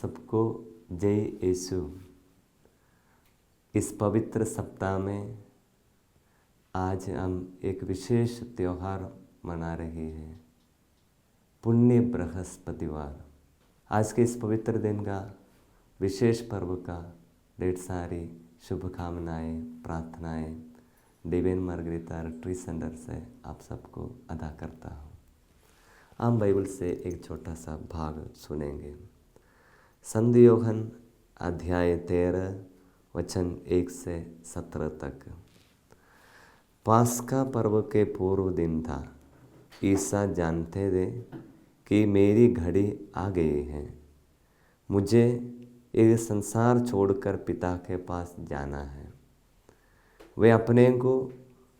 सबको जय यीशु। इस पवित्र सप्ताह में आज हम एक विशेष त्यौहार मना रहे हैं, पुण्य बृहस्पतिवार। आज के इस पवित्र दिन का विशेष पर्व का ढेर सारी शुभकामनाएं, प्रार्थनाएं डिवाइन मार्गरेटा रिट्रीट सेंटर से आप सबको अदा करता हूँ। हम बाइबल से एक छोटा सा भाग सुनेंगे। संत यूहन्ना अध्याय 13 वचन 1 से 17 तक। पास्का पर्व के पूर्व दिन था। ईसा जानते थे कि मेरी घड़ी आ गई है, मुझे ये संसार छोड़कर पिता के पास जाना है। वे अपने को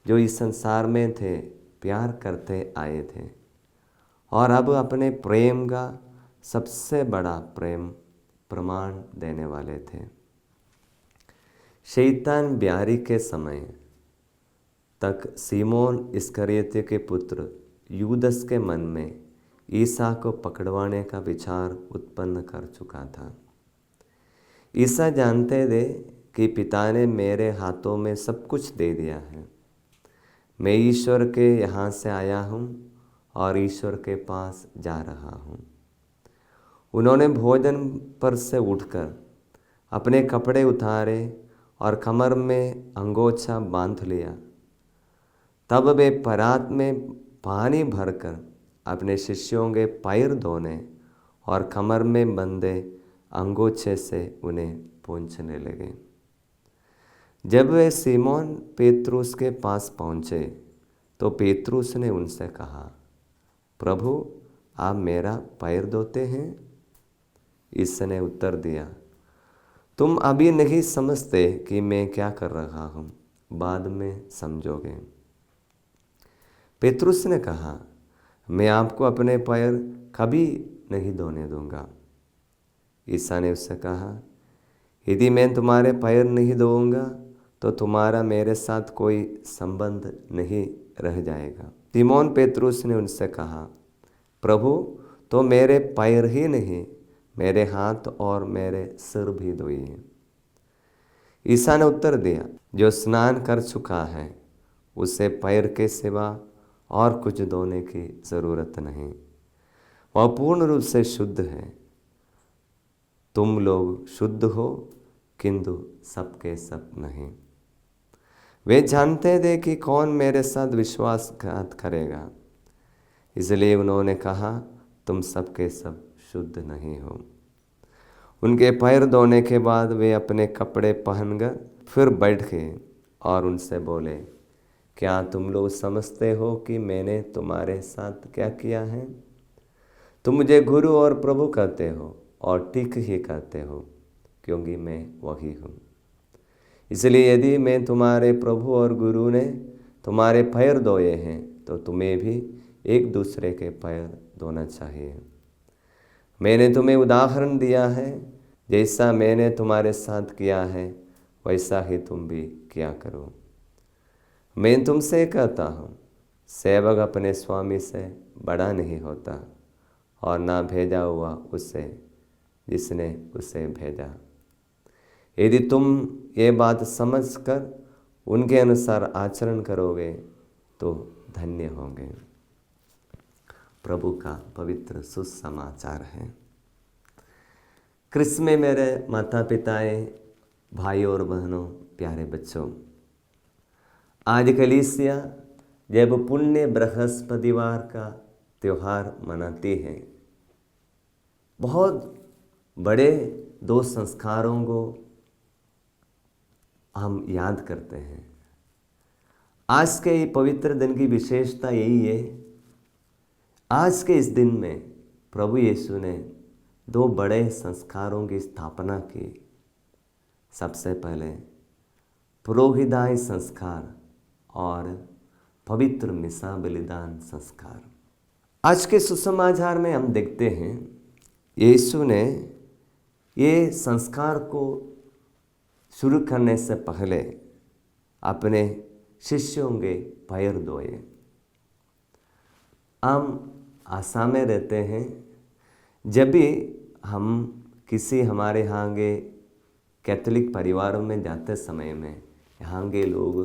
जो इस संसार में थे प्यार करते आए थे और अब अपने प्रेम का सबसे बड़ा प्रेम प्रमाण देने वाले थे। शैतान ब्यारी के समय तक सीमोन इस्करियोती के पुत्र यूदस के मन में ईसा को पकड़वाने का विचार उत्पन्न कर चुका था। ईसा जानते थे कि पिता ने मेरे हाथों में सब कुछ दे दिया है। मैं ईश्वर के यहाँ से आया हूँ और ईश्वर के पास जा रहा हूँ। उन्होंने भोजन पर से उठकर अपने कपड़े उतारे और कमर में अंगोछा बांध लिया। तब वे परात में पानी भरकर अपने शिष्यों के पैर धोने और कमर में बंधे अंगोछे से उन्हें पोंछने लगे। जब वे सीमोन पेतरुस के पास पहुँचे तो पेतरुस ने उनसे कहा, प्रभु, आप मेरा पैर धोते हैं? इसने उत्तर दिया, तुम अभी नहीं समझते कि मैं क्या कर रहा हूँ, बाद में समझोगे। पेतरुस ने कहा, मैं आपको अपने पैर कभी नहीं धोने दूंगा। ईसा ने उससे कहा, यदि मैं तुम्हारे पैर नहीं धोऊंगा तो तुम्हारा मेरे साथ कोई संबंध नहीं रह जाएगा। सीमोन पेतरुस ने उनसे कहा, प्रभु, तो मेरे पैर ही नहीं, मेरे हाथ और मेरे सिर भी धोइए। ईसा ने उत्तर दिया, जो स्नान कर चुका है उसे पैर के सिवा और कुछ धोने की ज़रूरत नहीं, वह पूर्ण रूप से शुद्ध है। तुम लोग शुद्ध हो किंतु सबके सब नहीं। वे जानते थे कि कौन मेरे साथ विश्वासघात करेगा, इसलिए उन्होंने कहा, तुम सबके सब शुद्ध नहीं हो। उनके पैर धोने के बाद वे अपने कपड़े पहनकर फिर बैठ गए और उनसे बोले, क्या तुम लोग समझते हो कि मैंने तुम्हारे साथ क्या किया है? तुम मुझे गुरु और प्रभु कहते हो और ठीक ही कहते हो, क्योंकि मैं वही हूँ। इसलिए यदि मैं तुम्हारे प्रभु और गुरु ने तुम्हारे पैर धोए हैं तो तुम्हें भी एक दूसरे के पैर धोना चाहिए। मैंने तुम्हें उदाहरण दिया है, जैसा मैंने तुम्हारे साथ किया है वैसा ही तुम भी किया करो। मैं तुमसे कहता हूँ, सेवक अपने स्वामी से बड़ा नहीं होता और ना भेजा हुआ उससे जिसने उसे भेजा। यदि तुम ये बात समझकर उनके अनुसार आचरण करोगे तो धन्य होंगे। प्रभु का पवित्र सुसमाचार है। क्रिस्त में मेरे माता पिताएं, भाई और बहनों, प्यारे बच्चों, आज कलीसिया जब पुण्य बृहस्पतिवार का त्यौहार मनाती है, बहुत बड़े 2 संस्कारों को हम याद करते हैं। आज के ये पवित्र दिन की विशेषता यही है, आज के इस दिन में प्रभु यीशु ने 2 बड़े संस्कारों की स्थापना की। सबसे पहले पुरोहिताई संस्कार और पवित्र मिसा बलिदान संस्कार। आज के सुसमाचार में हम देखते हैं यीशु ने ये संस्कार को शुरू करने से पहले अपने शिष्यों के पैर धोए। हम आशा में रहते हैं, जब भी हम किसी हमारे यहाँ के कैथोलिक परिवारों में जाते समय में यहाँ के लोग,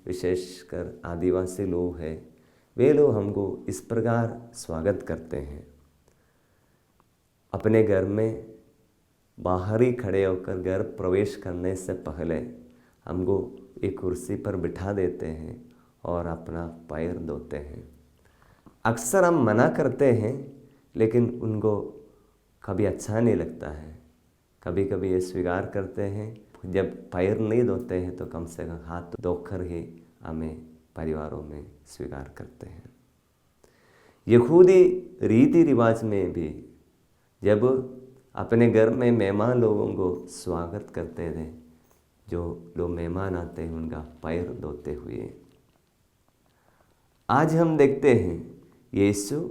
विशेषकर आदिवासी लोग हैं, वे लोग हमको इस प्रकार स्वागत करते हैं। अपने घर में बाहर ही खड़े होकर घर प्रवेश करने से पहले हमको एक कुर्सी पर बिठा देते हैं और अपना पैर धोते हैं। अक्सर हम मना करते हैं, लेकिन उनको कभी अच्छा नहीं लगता है। कभी कभी ये स्वीकार करते हैं, जब पैर नहीं धोते हैं तो कम से कम हाथ धोकर ही हमें परिवारों में स्वीकार करते हैं। यहूदी रीति रिवाज में भी जब अपने घर में मेहमान लोगों को स्वागत करते थे, जो लोग मेहमान आते हैं उनका पैर धोते हुए। आज हम देखते हैं यीशु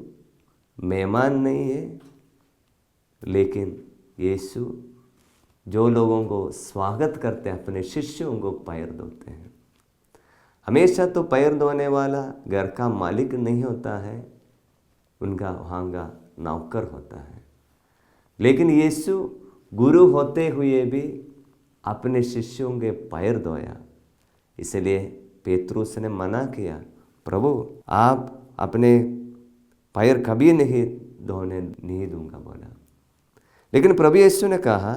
मेहमान नहीं है, लेकिन यीशु जो लोगों को स्वागत करते हैं, अपने शिष्यों को पैर धोते हैं। हमेशा तो पैर धोने वाला घर का मालिक नहीं होता है, उनका वहाँ का नौकर होता है। लेकिन यीशु गुरु होते हुए भी अपने शिष्यों के पैर धोया। इसलिए पेतरुस ने मना किया, प्रभु आप अपने पैर कभी नहीं धोने नहीं दूंगा बोला। लेकिन प्रभु यीशु ने कहा,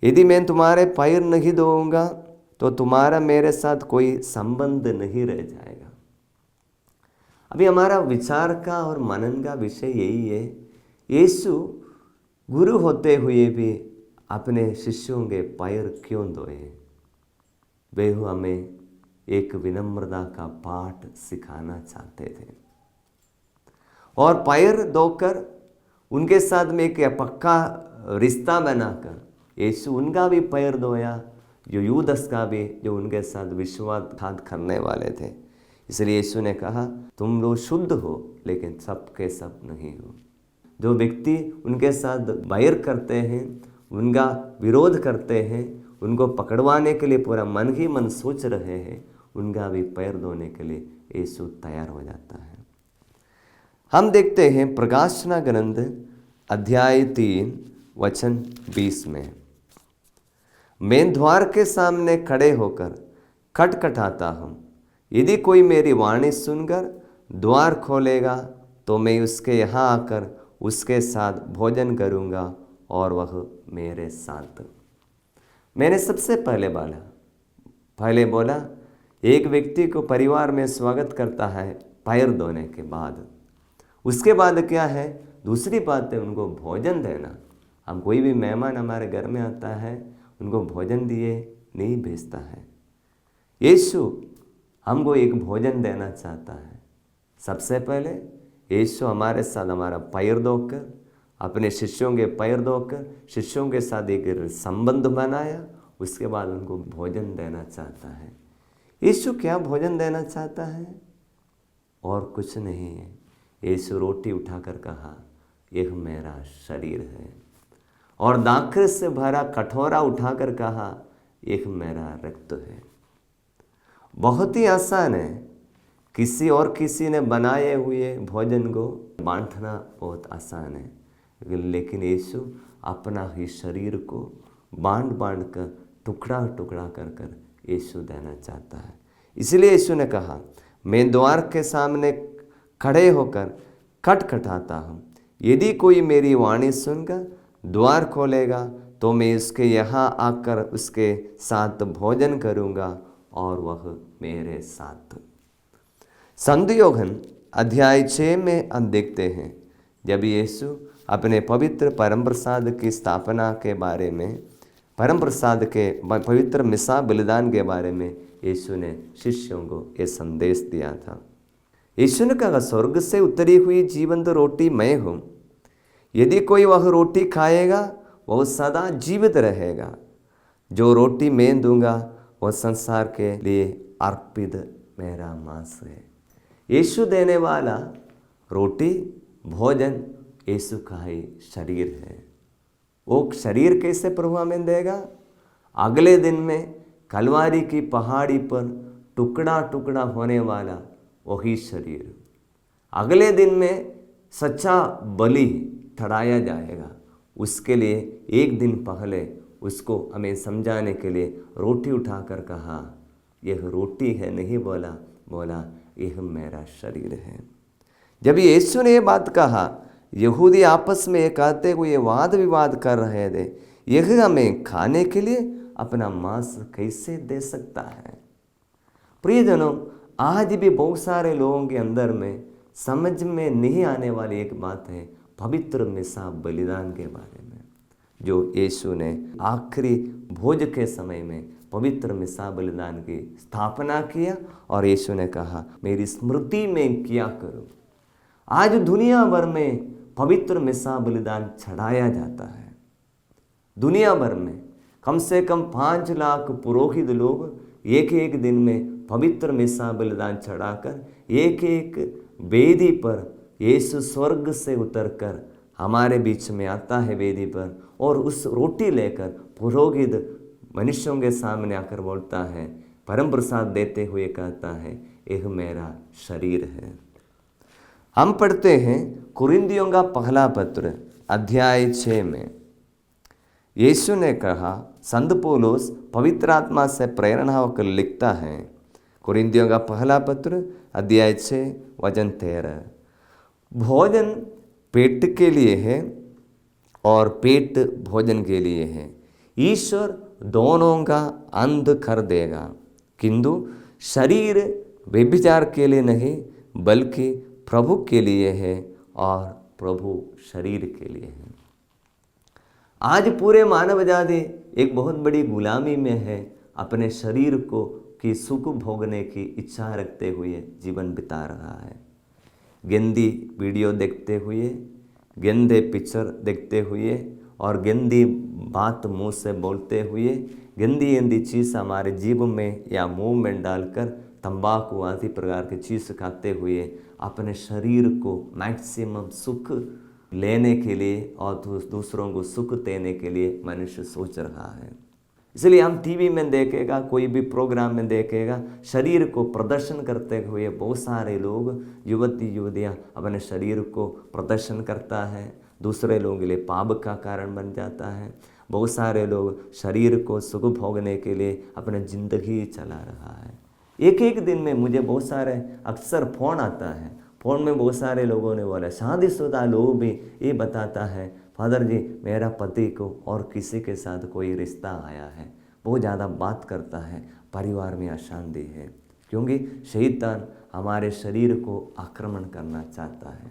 यदि मैं तुम्हारे पैर नहीं धोऊंगा तो तुम्हारा मेरे साथ कोई संबंध नहीं रह जाएगा। अभी हमारा विचार का और मनन का विषय यही है, यीशु गुरु होते हुए भी अपने शिष्यों के पैर क्यों धोए। वे हमें एक विनम्रता का पाठ सिखाना चाहते थे और पैर धोकर उनके साथ में एक पक्का रिश्ता बनाकर यीशु उनका भी पैर धोया, जो यूदस का भी, जो उनके साथ विश्वासघात करने वाले थे। इसलिए यीशु ने कहा, तुम लोग शुद्ध हो लेकिन सब के सब नहीं हो। जो व्यक्ति उनके साथ बैर करते हैं, उनका विरोध करते हैं, उनको पकड़वाने के लिए पूरा मन ही मन सोच रहे हैं, उनका भी पैर धोने के लिए यीशु तैयार हो जाता है। हम देखते हैं प्रकाशना ग्रंथ अध्याय 3 वचन 20 में, मैं द्वार के सामने खड़े होकर खटखटाता हूँ, यदि कोई मेरी वाणी सुनकर द्वार खोलेगा तो मैं उसके यहाँ आकर उसके साथ भोजन करूँगा और वह मेरे साथ। मैंने सबसे पहले बोला एक व्यक्ति को परिवार में स्वागत करता है पैर धोने के बाद। उसके बाद क्या है, दूसरी बात है उनको भोजन देना। हम कोई भी मेहमान हमारे घर में आता है, उनको भोजन दिए नहीं भेजता है। यीशु हमको एक भोजन देना चाहता है। सबसे पहले यीशु हमारे साथ हमारा पैर धोकर, अपने शिष्यों के पैर धोकर शिष्यों के साथ एक संबंध बनाया, उसके बाद उनको भोजन देना चाहता है। यीशु क्या भोजन देना चाहता है? और कुछ नहीं है। यीशु रोटी उठाकर कहा, यह मेरा शरीर है, और दाखरस से भरा कटोरा उठाकर कहा, यह मेरा रक्त है। बहुत ही आसान है। किसी और किसी ने बनाए हुए भोजन को बांटना बहुत आसान है, लेकिन यीशु अपना ही शरीर को बांट कर टुकड़ा टुकड़ा कर यीशु देना चाहता है। इसलिए यीशु ने कहा, मैं द्वार के सामने खड़े होकर खटखटाता हूँ, यदि कोई मेरी वाणी सुनकर द्वार खोलेगा तो मैं उसके यहाँ आकर उसके साथ भोजन करूँगा और वह मेरे साथ। संत यूहन्ना अध्याय 6 में हम देखते हैं, जब यीशु अपने पवित्र परम प्रसाद की स्थापना के बारे में, परम प्रसाद के पवित्र मिसा बलिदान के बारे में यीशु ने शिष्यों को ये संदेश दिया था। यीशु ने कहा, स्वर्ग से उतरी हुई जीवंत रोटी मैं हूँ, यदि कोई वह रोटी खाएगा वह सदा जीवित रहेगा। जो रोटी मैं दूंगा वह संसार के लिए अर्पित मेरा मांस है। यीशु देने वाला रोटी भोजन यीशु का ही शरीर है। वो शरीर कैसे प्रभु हमें देगा? अगले दिन में कलवारी की पहाड़ी पर टुकड़ा टुकड़ा होने वाला वही शरीर, अगले दिन में सच्चा बलि ठहराया जाएगा, उसके लिए एक दिन पहले उसको हमें समझाने के लिए रोटी उठाकर कहा, यह रोटी है नहीं बोला, बोला यह मेरा शरीर है। जब यीशु ने ये बात कहा, यहूदी आपस में ये कहते हुए वाद विवाद कर रहे थे, यह हमें खाने के लिए अपना मांस कैसे दे सकता है। प्रियजनों, आज भी बहुत सारे लोगों के अंदर में समझ में नहीं आने वाली एक बात है पवित्र मिसा बलिदान के बारे में, जो यीशु ने आखिरी भोज के समय में पवित्र मिसा बलिदान की स्थापना किया और यीशु ने कहा, मेरी स्मृति में किया करो। आज दुनिया भर में पवित्र मिसा बलिदान चढ़ाया जाता है। दुनिया भर में कम से कम 5 लाख पुरोहित लोग एक एक दिन में पवित्र मिसा बलिदान चढ़ाकर एक एक वेदी पर यीशु स्वर्ग से उतरकर हमारे बीच में आता है वेदी पर, और उस रोटी लेकर पुरोहित मनुष्यों के सामने आकर बोलता है, परम प्रसाद देते हुए कहता है, यह मेरा शरीर है। हम पढ़ते हैं कुरिन्थियों का पहला पत्र अध्याय 6 में यीशु ने कहा, संत पौलुस पवित्र आत्मा से प्रेरणा होकर लिखता है, कुरिन्थियों का पहला पत्र अध्याय 6 वचन 13, भोजन पेट के लिए है और पेट भोजन के लिए है। ईश्वर दोनों का अंत कर देगा, किंतु शरीर व्यभिचार के लिए नहीं बल्कि प्रभु के लिए है और प्रभु शरीर के लिए है। आज पूरे मानव जाति एक बहुत बड़ी गुलामी में है, अपने शरीर को की सुख भोगने की इच्छा रखते हुए जीवन बिता रहा है। गंदी वीडियो देखते हुए, गंदे पिक्चर देखते हुए और गंदी बात मुंह से बोलते हुए, गंदी गंदी चीज़ हमारे जीभ में या मुंह में डालकर तंबाकू आदि प्रकार की चीज़ खाते हुए अपने शरीर को मैक्सिमम सुख लेने के लिए और दूसरों को सुख देने के लिए मनुष्य सोच रहा है। इसलिए हम टीवी में देखेगा, कोई भी प्रोग्राम में देखेगा, शरीर को प्रदर्शन करते हुए बहुत सारे लोग, युवती युवतियाँ अपने शरीर को प्रदर्शन करता है, दूसरे लोगों के लिए पाप का कारण बन जाता है। बहुत सारे लोग शरीर को सुख भोगने के लिए अपनी ज़िंदगी चला रहा है। एक एक दिन में मुझे बहुत सारे अक्सर फ़ोन आता है, फ़ोन में बहुत सारे लोगों ने बोला, शादीशुदा लोग भी ये बताता है, फादर जी मेरा पति को और किसी के साथ कोई रिश्ता आया है, बहुत ज़्यादा बात करता है, परिवार में अशांति है, क्योंकि शैतान हमारे शरीर को आक्रमण करना चाहता है।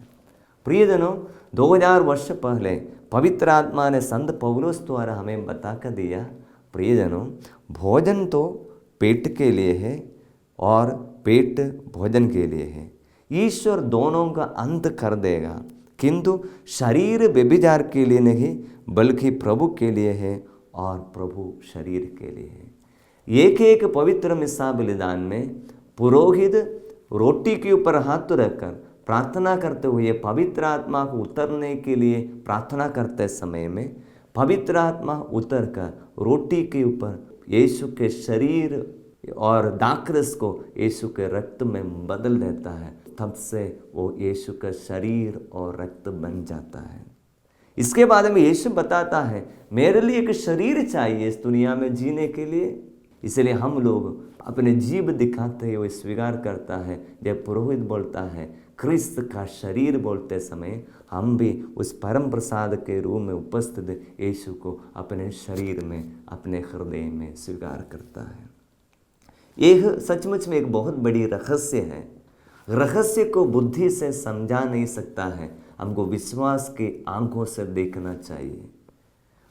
प्रियजनों, 2000 वर्ष पहले पवित्र आत्मा ने संत पौलुस द्वारा हमें बता कर दिया, प्रियजनों भोजन तो पेट के लिए है और पेट भोजन के लिए है। ईश्वर दोनों का अंत कर देगा, किंतु शरीर व्यभिचार के लिए नहीं बल्कि प्रभु के लिए है और प्रभु शरीर के लिए है। एक एक पवित्र मिसा बलिदान में पुरोहित रोटी के ऊपर हाथ रखकर प्रार्थना करते हुए पवित्र आत्मा को उतरने के लिए प्रार्थना करते समय में पवित्र आत्मा उतर कर रोटी के ऊपर यीशु के शरीर और दाखरस को यीशु के रक्त में बदल देता है, तब से वो यीशु का शरीर और रक्त बन जाता है। इसके बाद में यीशु बताता है, मेरे लिए एक शरीर चाहिए इस दुनिया में जीने के लिए। इसलिए हम लोग अपने जीव दिखाते हुए स्वीकार करता है, जब पुरोहित बोलता है क्रिस्त का शरीर बोलते समय हम भी उस परम प्रसाद के रूप में उपस्थित यीशु को अपने शरीर में, अपने हृदय में स्वीकार करता है। यह सचमुच में एक बहुत बड़ी रहस्य है। रहस्य को बुद्धि से समझा नहीं सकता है, हमको विश्वास की आंखों से देखना चाहिए।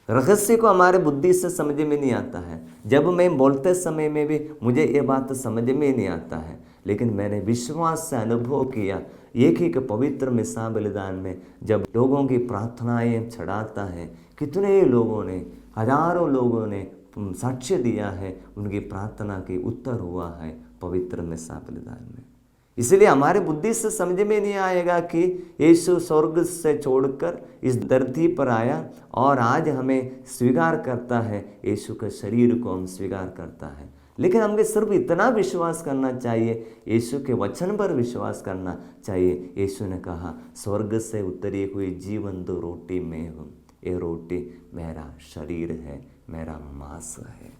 रहस्य को हमारे बुद्धि से समझ में नहीं आता है। जब मैं बोलते समय में भी मुझे ये बात समझ में नहीं आता है, लेकिन मैंने विश्वास से अनुभव किया। एक ही पवित्र मिसा बलिदान में जब लोगों की प्रार्थनाएं चढ़ाता है, कितने लोगों ने, हजारों लोगों ने साक्ष्य दिया है, उनकी प्रार्थना की उत्तर हुआ है पवित्र मिसा बलिदान में। इसलिए हमारे बुद्धि से समझ में नहीं आएगा कि यीशु स्वर्ग से छोड़कर इस धरती पर आया और आज हमें स्वीकार करता है, यीशु के शरीर को हम स्वीकार करता है। लेकिन हमें सिर्फ इतना विश्वास करना चाहिए, यीशु के वचन पर विश्वास करना चाहिए। यीशु ने कहा, स्वर्ग से उतरी हुई जीवन तो रोटी मैं हूँ। ये रोटी मेरा शरीर है, मेरा मांस है।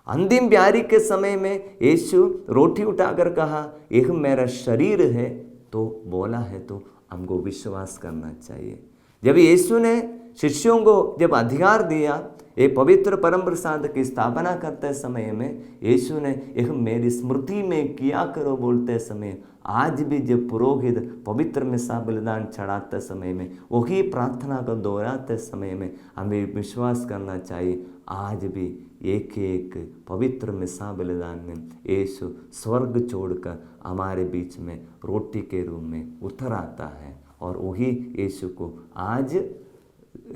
अंतिम प्यारी के समय में यीशु रोटी उठाकर कहा यह मेरा शरीर है, तो बोला है तो हमको विश्वास करना चाहिए। जब यीशु ने शिष्यों को जब अधिकार दिया ये पवित्र परम प्रसाद की स्थापना करते समय में, यीशु ने यह मेरी स्मृति में किया करो बोलते समय, आज भी जब पुरोहित पवित्र मिसा बलिदान चढ़ाते समय में, वही प्रार्थना को दोहराते समय में हमें विश्वास करना चाहिए आज भी एक एक पवित्र मिसा बलिदान में यीशु स्वर्ग छोड़कर हमारे बीच में रोटी के रूप में उतर आता है, और वही यीशु को आज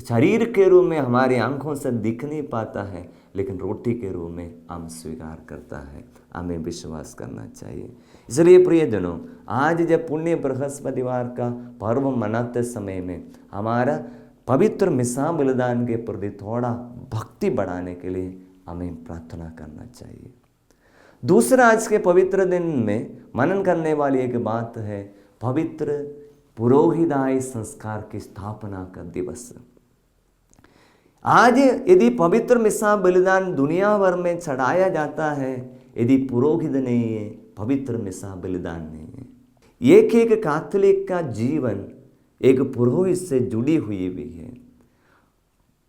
शरीर के रूप में हमारी आंखों से दिख नहीं पाता है, लेकिन रोटी के रूप में हम स्वीकार करता है। हमें विश्वास करना चाहिए। इसलिए प्रियजनों, आज जब पुण्य बृहस्पतिवार का पर्व मनाते समय में हमारा पवित्र मिसा बलिदान के प्रति थोड़ा भक्ति बढ़ाने के लिए हमें प्रार्थना करना चाहिए। दूसरा, आज के पवित्र दिन में मनन करने वाली एक बात है पवित्र पुरोहिताय संस्कार की स्थापना का दिवस। आज यदि पवित्र मिसा बलिदान दुनिया भर में चढ़ाया जाता है, यदि पुरोहित नहीं है, पवित्र मिसा बलिदान नहीं है। एक एक कैथोलिक का जीवन एक पुरोहित से जुड़ी हुई भी है।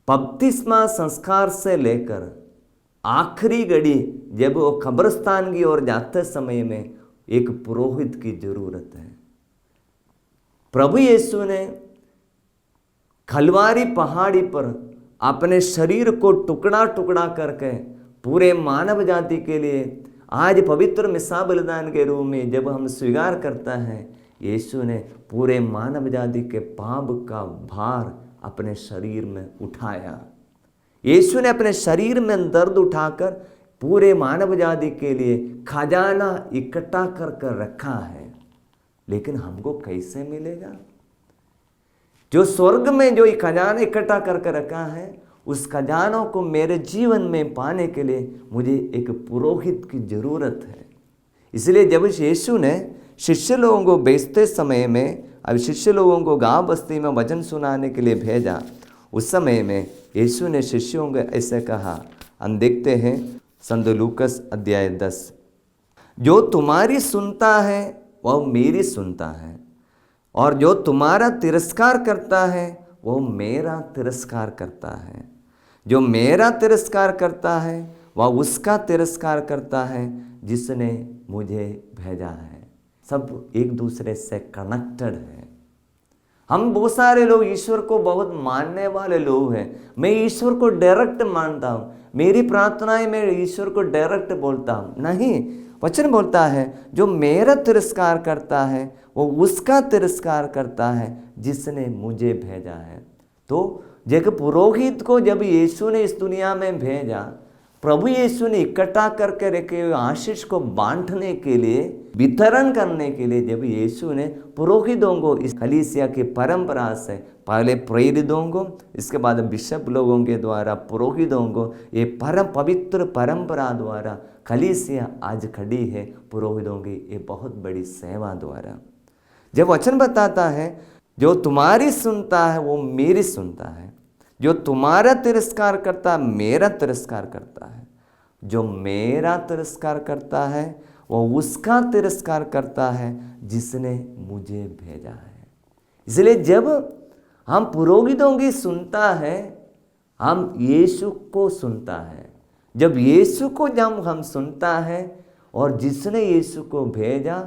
बपतिस्मा संस्कार से लेकर आखिरी घड़ी जब वो कब्रिस्तान की ओर जाते समय में एक पुरोहित की जरूरत है। प्रभु यीशु ने कलवारी पहाड़ी पर अपने शरीर को टुकड़ा टुकड़ा करके पूरे मानव जाति के लिए आज पवित्र मिसा बलिदान के रूप में जब हम स्वीकार करता है, यीशु ने पूरे मानव जाति के पाप का भार अपने शरीर में उठाया। यीशु ने अपने शरीर में दर्द उठाकर पूरे मानव जाति के लिए खजाना इकट्ठा कर कर रखा है। लेकिन हमको कैसे मिलेगा? जो स्वर्ग में जो खजाना इकट्ठा करके रखा है, उस खजानों को मेरे जीवन में पाने के लिए मुझे एक पुरोहित की जरूरत है। इसलिए जब यीशु ने शिष्य लोगों को भेजते समय में, अब शिष्य लोगों को गांव बस्ती में वचन सुनाने के लिए भेजा, उस समय में यीशु ने शिष्यों को ऐसे कहा। हम देखते हैं संत लूकस अध्याय 10, जो तुम्हारी सुनता है वह मेरी सुनता है, और जो तुम्हारा तिरस्कार करता है वो मेरा तिरस्कार करता है। जो मेरा तिरस्कार करता है वह उसका तिरस्कार करता है जिसने मुझे भेजा है। सब एक दूसरे से कनेक्टेड है। हम बहुत सारे लोग ईश्वर को बहुत मानने वाले लोग हैं। मैं ईश्वर को डायरेक्ट मानता हूँ, मेरी प्रार्थनाएं मैं ईश्वर को डायरेक्ट बोलता हूँ। नहीं, वचन बोलता है जो मेरा तिरस्कार करता है वो उसका तिरस्कार करता है जिसने मुझे भेजा है। तो जब पुरोहित को जब यीशु ने इस दुनिया में भेजा, प्रभु यीशु ने इकट्ठा करके रखे हुए आशीष को बांटने के लिए, वितरण करने के लिए, जब यीशु ने पुरोहितों को इस कलीसिया की परंपरा से पहले प्रेरितों को, इसके बाद बिशप लोगों के द्वारा पुरोहितों को, ये परम पवित्र परंपरा द्वारा कलीसिया आज खड़ी है पुरोहितों की ये बहुत बड़ी सेवा द्वारा। जब वचन बताता है जो तुम्हारी सुनता है वो मेरी सुनता है, जो तुम्हारा तिरस्कार करता है मेरा तिरस्कार करता है, जो मेरा तिरस्कार करता है वो उसका तिरस्कार करता है जिसने मुझे भेजा है। इसलिए जब हम पुरोहितों की सुनता है, हम यीशु को सुनता है। जब यीशु को जब हम सुनता है और जिसने यीशु को भेजा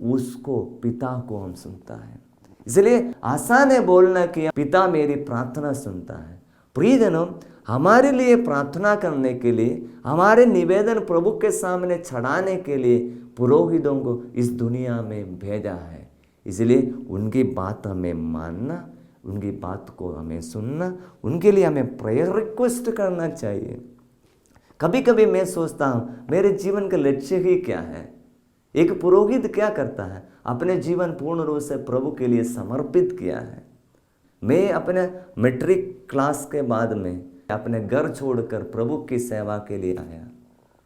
उसको, पिता को हम सुनता है। इसलिए आसान है बोलना कि पिता मेरी प्रार्थना सुनता है। प्रियजनों, हमारे लिए प्रार्थना करने के लिए, हमारे निवेदन प्रभु के सामने चढ़ाने के लिए पुरोहितों को इस दुनिया में भेजा है। इसलिए उनकी बात हमें मानना, उनकी बात को हमें सुनना, उनके लिए हमें प्रेयर रिक्वेस्ट करना चाहिए। कभी कभी मैं सोचता हूँ मेरे जीवन का लक्ष्य ही क्या है। एक पुरोहित क्या करता है? अपने जीवन पूर्ण रूप से प्रभु के लिए समर्पित किया है। मैं अपने मैट्रिक क्लास के बाद में अपने घर छोड़कर प्रभु की सेवा के लिए आया।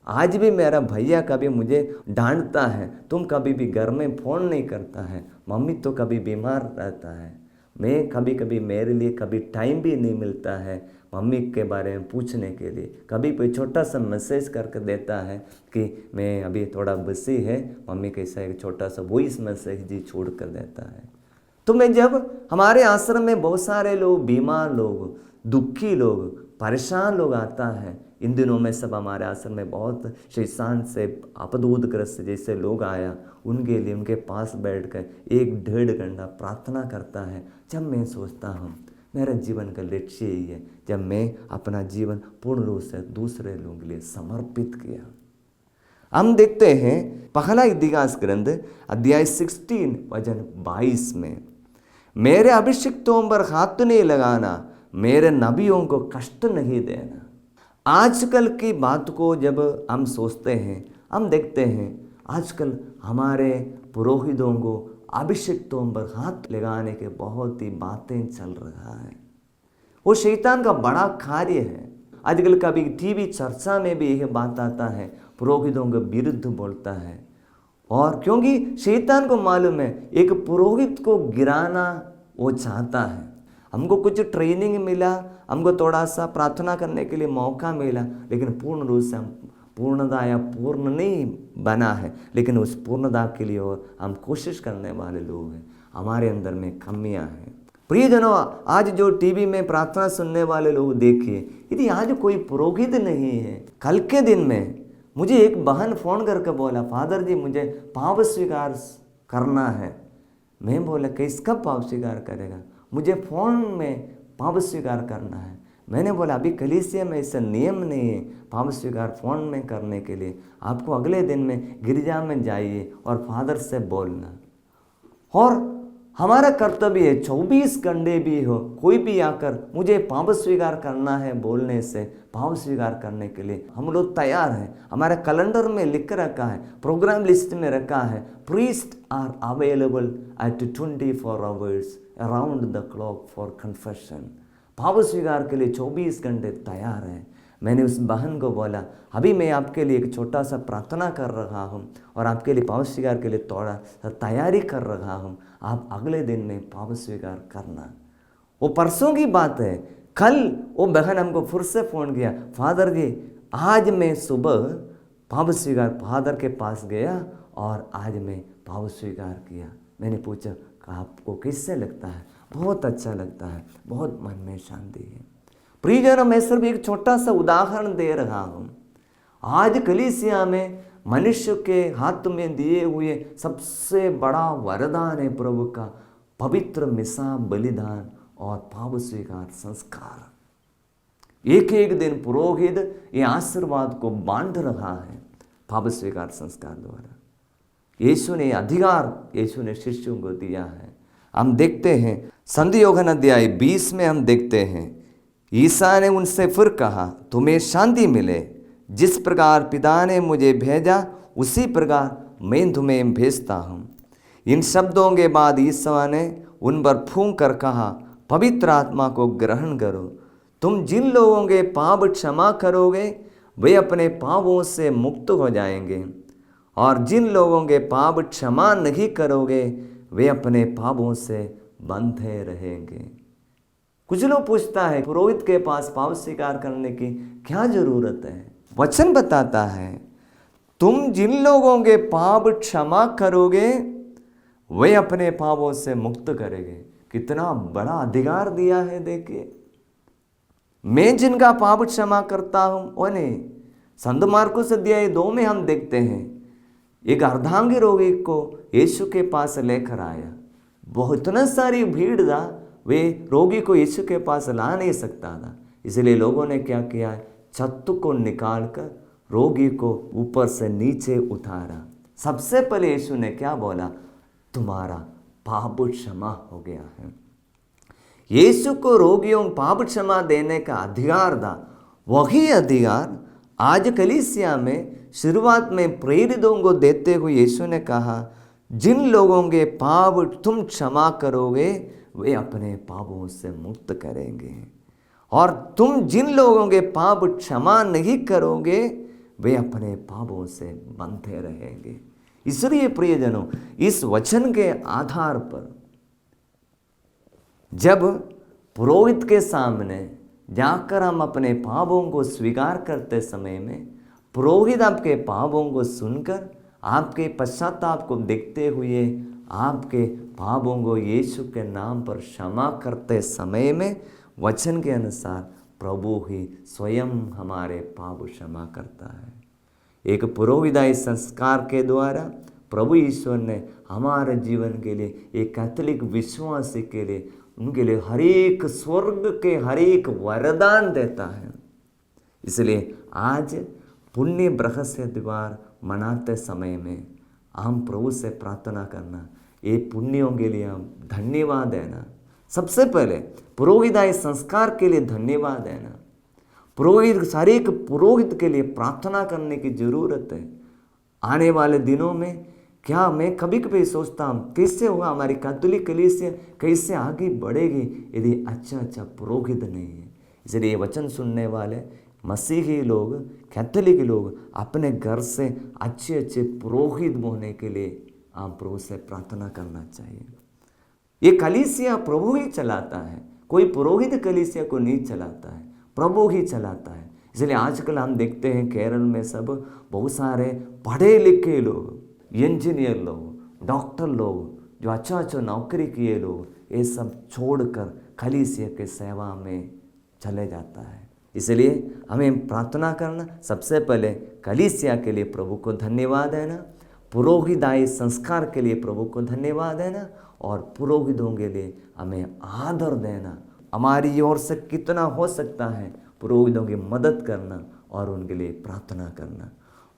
आज भी मेरा भैया कभी मुझे डांटता है, तुम कभी भी घर में फ़ोन नहीं करता है, मम्मी तो कभी बीमार रहता है। मैं कभी कभी मेरे लिए कभी टाइम भी नहीं मिलता है मम्मी के बारे में पूछने के लिए। कभी कोई छोटा सा मैसेज करके देता है कि मैं अभी थोड़ा बिजी है, मम्मी कैसा एक छोटा सा वॉइस मैसेज ही छोड़ कर देता है। तो मैं जब हमारे आश्रम में बहुत सारे लोग, बीमार लोग, दुखी लोग, परेशान लोग आता है, इन दिनों में सब हमारे आश्रम में बहुत शैतान से अपदूतग्रस्त जैसे लोग आया, उनके लिए उनके पास बैठकर 1-1.5 घंटा प्रार्थना करता है। जब मैं सोचता हूँ मेरा जीवन का लक्ष्य यही है, जब मैं अपना जीवन पूर्ण रूप से दूसरे लोगों के लिए समर्पित किया। हम देखते हैं पहला इतिहास ग्रंथ अध्याय 16 वचन 22 में, मेरे अभिषिक्तों पर हाथ नहीं लगाना, मेरे नबियों को कष्ट नहीं देना। आजकल की बात को जब हम सोचते हैं, हम देखते हैं आजकल हमारे पुरोहितों को अभिषिक्तों पर हाथ लगाने के बहुत ही बातें चल रहा है। वो शैतान का बड़ा कार्य है। आजकल कभी टीवी चर्चा में भी यह बात आता है, पुरोहितों के विरुद्ध बोलता है। और क्योंकि शैतान को मालूम है एक पुरोहित को गिराना वो चाहता है। हमको कुछ ट्रेनिंग मिला, हमको थोड़ा सा प्रार्थना करने के लिए मौका मिला, लेकिन पूर्ण रूप से हम पूर्णता या पूर्ण नहीं बना है, लेकिन उस पूर्णता के लिए और हम कोशिश करने वाले लोग हैं। हमारे अंदर में कमियां हैं। प्रियजनों, आज जो टीवी में प्रार्थना सुनने वाले लोग देखिए, यदि आज कोई पुरोहित नहीं है। कल के दिन में मुझे एक बहन फ़ोन करके बोला, फादर जी मुझे पाप स्वीकार करना है। मैं बोला किसका पाप स्वीकार करेगा? मुझे फ़ोन में पाप स्वीकार करना है। मैंने बोला अभी कलीसिया में ऐसा नियम नहीं है पाप स्वीकार फ़ोन में करने के लिए। आपको अगले दिन में गिरजा में जाइए और फादर से बोलना। और हमारा कर्तव्य है 24 घंटे भी हो, कोई भी आकर मुझे पाप स्वीकार करना है बोलने से, पाप स्वीकार करने के लिए हम लोग तैयार हैं। हमारे कैलेंडर में लिख रखा है, प्रोग्राम लिस्ट में रखा है, priest are available at 24 hours around the clock for confession. पाप स्वीकार के लिए 24 घंटे तैयार हैं। मैंने उस बहन को बोला अभी मैं आपके लिए एक छोटा सा प्रार्थना कर रहा हूँ और आपके लिए पाप स्वीकार के लिए थोड़ा सा तैयारी कर रहा हूँ, आप अगले दिन में पाप स्वीकार करना। वो परसों की बात है। कल वो बहन हमको फिर से फ़ोन किया, फादर जी आज मैं सुबह पाप स्वीकार फादर के पास गया और आज मैं पाप स्वीकार किया। मैंने पूछा आपको किससे लगता है? बहुत अच्छा लगता है, बहुत मन में शांति है। प्रियजनों, मैं सिर्फ एक छोटा सा उदाहरण दे रहा हूँ। आज कलीसिया में मनुष्य के हाथ में दिए हुए सबसे बड़ा वरदान है प्रभु का पवित्र मिसा बलिदान और पाप स्वीकार संस्कार। एक एक दिन पुरोहित ये आशीर्वाद को बांट रहा है पाप स्वीकार संस्कार द्वारा। यीशु ने अधिकार, यीशु ने शिष्यों को दिया है। हम देखते हैं संधि योहन अध्याय 20 में हम देखते हैं ईसा ने उनसे फिर कहा तुम्हें शांति मिले, जिस प्रकार पिता ने मुझे भेजा उसी प्रकार मैं तुम्हें भेजता हूँ। इन शब्दों के बाद ईसा ने उन पर फूंक कर कहा पवित्र आत्मा को ग्रहण करो। तुम जिन लोगों के पाप क्षमा करोगे वे अपने पापों से मुक्त हो जाएंगे, और जिन लोगों के पाप क्षमा नहीं करोगे वे अपने पापों से बंधे रहेंगे। कुछ लोग पूछता है पुरोहित के पास पाप स्वीकार करने की क्या जरूरत है? वचन बताता है तुम जिन लोगों के पाप क्षमा करोगे वे अपने पापों से मुक्त करेंगे। कितना बड़ा अधिकार दिया है। देखिए, मैं जिनका पाप क्षमा करता हूं उन्हें। संत मार्कुस अध्याय 2 में हम देखते हैं एक अर्धांगी रोगी को यीशु के पास लेकर आया। बहुत इतना सारी भीड़ था, वे रोगी को यीशु के पास ला नहीं सकता था। इसलिए लोगों ने क्या किया, छत को निकालकर रोगी को ऊपर से नीचे उतारा। सबसे पहले यीशु ने क्या बोला, तुम्हारा पाप क्षमा हो गया है। यीशु को रोगियों को पाप क्षमा देने का अधिकार था। वही अधिकार आज कलीसिया में शुरुआत में प्रेरितों को देते हुए यीशु ने कहा जिन लोगों के पाप तुम क्षमा करोगे वे अपने पापों से मुक्त करेंगे, और तुम जिन लोगों के पाप क्षमा नहीं करोगे वे अपने पापों से बंधे रहेंगे। इसलिए प्रियजनों, इस वचन के आधार पर जब पुरोहित के सामने जाकर हम अपने पापों को स्वीकार करते समय में पुरोहित आपके पापों को सुनकर आपके पश्चाताप को देखते हुए आपके पापों को यीशु के नाम पर क्षमा करते समय में वचन के अनुसार प्रभु ही स्वयं हमारे पाप क्षमा करता है। एक पुरोहिताई संस्कार के द्वारा प्रभु ईश्वर ने हमारे जीवन के लिए, एक कैथोलिक विश्वासी के लिए, उनके लिए हर एक स्वर्ग के हर एक वरदान देता है। इसलिए आज पुण्य बृहस्पति द्वार मनाते समय में हम प्रभु से प्रार्थना करना, ये पुण्यों के लिए हम धन्यवाद देना। सबसे पहले पुरोहिताई संस्कार के लिए धन्यवाद देना। पुरोहित, हर एक पुरोहित के लिए प्रार्थना करने की जरूरत है। आने वाले दिनों में क्या मैं कभी कभी सोचता हूँ कैसे होगा हमारी कैथोलिक कलीसिया, कैसे आगे बढ़ेगी यदि अच्छा पुरोहित नहीं है। इसलिए वचन सुनने वाले मसीही लोग, कैथोलिक लोग अपने घर से अच्छे पुरोहित होने के लिए हम प्रभु से प्रार्थना करना चाहिए। ये कलीसिया प्रभु ही चलाता है, कोई पुरोहित कलीसिया को नहीं चलाता है, प्रभु ही चलाता है। इसलिए आजकल हम देखते हैं केरल में सब बहुत सारे पढ़े लिखे लोग, इंजीनियर लोग, डॉक्टर लोग, जो अच्छा नौकरी किए लोग, ये सब छोड़कर कलीसिया के सेवा में चले जाता है। इसलिए हमें प्रार्थना करना, सबसे पहले कलीसिया के लिए प्रभु को धन्यवाद देना, पुरोहिताई संस्कार के लिए प्रभु को धन्यवाद देना और पुरोहितों के लिए हमें आदर देना। हमारी ओर से कितना हो सकता है पुरोहितों की मदद करना और उनके लिए प्रार्थना करना।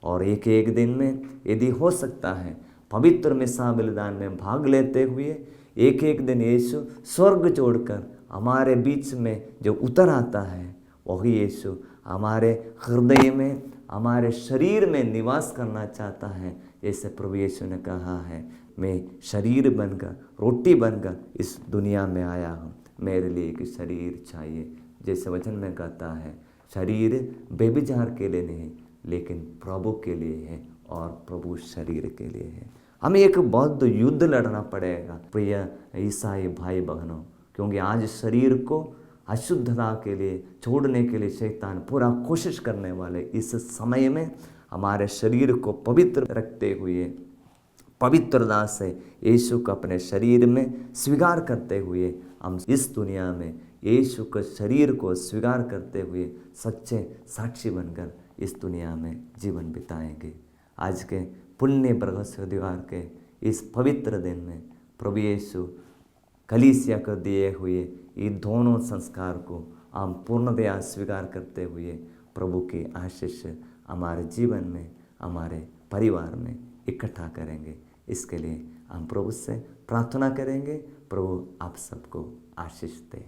और एक दिन में यदि हो सकता है पवित्र मिसा बलिदान में भाग लेते हुए एक दिन यीशु स्वर्ग छोड़कर हमारे बीच में जो उतर आता है, वही यीशु हमारे हृदय में, हमारे शरीर में निवास करना चाहता है। जैसे प्रभु यीशु ने कहा है, मैं शरीर बनकर, रोटी बनकर इस दुनिया में आया हूँ, मेरे लिए एक शरीर चाहिए। जैसे वचन में कहता है, शरीर बेविचार के लिए नहीं लेकिन प्रभु के लिए है और प्रभु शरीर के लिए है। हमें एक बहुत युद्ध लड़ना पड़ेगा प्रिय ईसाई भाई बहनों, क्योंकि आज शरीर को अशुद्धता के लिए छोड़ने के लिए शैतान पूरा कोशिश करने वाले इस समय में हमारे शरीर को पवित्र रखते हुए, पवित्रता से यीशु को अपने शरीर में स्वीकार करते हुए हम इस दुनिया में यीशु के शरीर को स्वीकार करते हुए सच्चे साक्षी बनकर इस दुनिया में जीवन बिताएंगे। आज के पुण्य बृहस्पतिवार के इस पवित्र दिन में प्रभु यीशु कलीसिया को दिए हुए ये दोनों संस्कार को हम पूर्णतया स्वीकार करते हुए प्रभु की आशीष हमारे जीवन में, हमारे परिवार में इकट्ठा करेंगे। इसके लिए हम प्रभु से प्रार्थना करेंगे। प्रभु आप सबको आशीष दे।